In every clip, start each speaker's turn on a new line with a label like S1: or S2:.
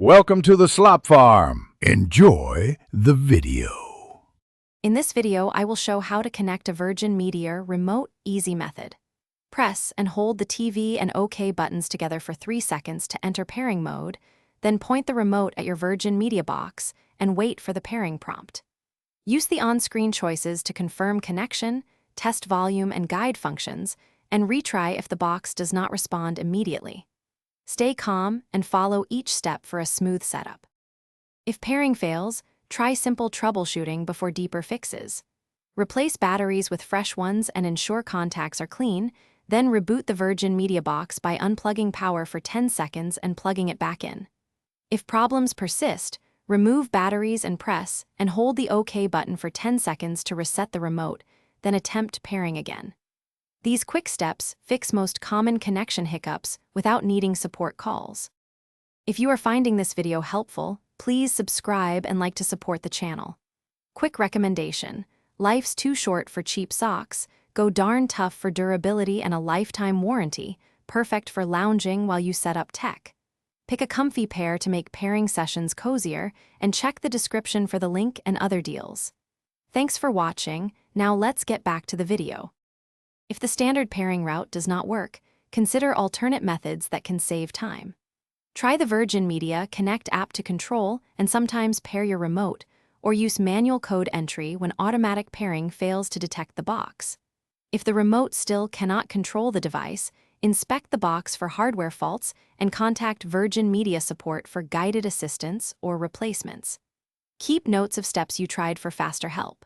S1: Welcome to the Slop Farm. Enjoy the video.
S2: In this video, I will show how to connect a Virgin Media remote easy method. Press and hold the TV and OK buttons together for 3 seconds to enter pairing mode, then point the remote at your Virgin Media box and wait for the pairing prompt. Use the on-screen choices to confirm connection, test volume and guide functions, and retry if the box does not respond immediately. Stay calm and follow each step for a smooth setup. If pairing fails, try simple troubleshooting before deeper fixes. Replace batteries with fresh ones and ensure contacts are clean, then reboot the Virgin Media box by unplugging power for 10 seconds and plugging it back in. If problems persist, remove batteries and press and hold the OK button for 10 seconds to reset the remote, then attempt pairing again. These quick steps fix most common connection hiccups without needing support calls. If you are finding this video helpful, please subscribe and like to support the channel. Quick recommendation: life's too short for cheap socks, go darn tough for durability and a lifetime warranty, perfect for lounging while you set up tech. Pick a comfy pair to make pairing sessions cozier and check the description for the link and other deals. Thanks for watching. Now let's get back to the video. If the standard pairing route does not work, consider alternate methods that can save time. Try the Virgin Media Connect app to control and sometimes pair your remote, or use manual code entry when automatic pairing fails to detect the box. If the remote still cannot control the device, inspect the box for hardware faults and contact Virgin Media support for guided assistance or replacements. Keep notes of steps you tried for faster help.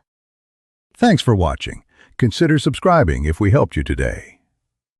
S1: Thanks for watching. Consider subscribing if we helped you today.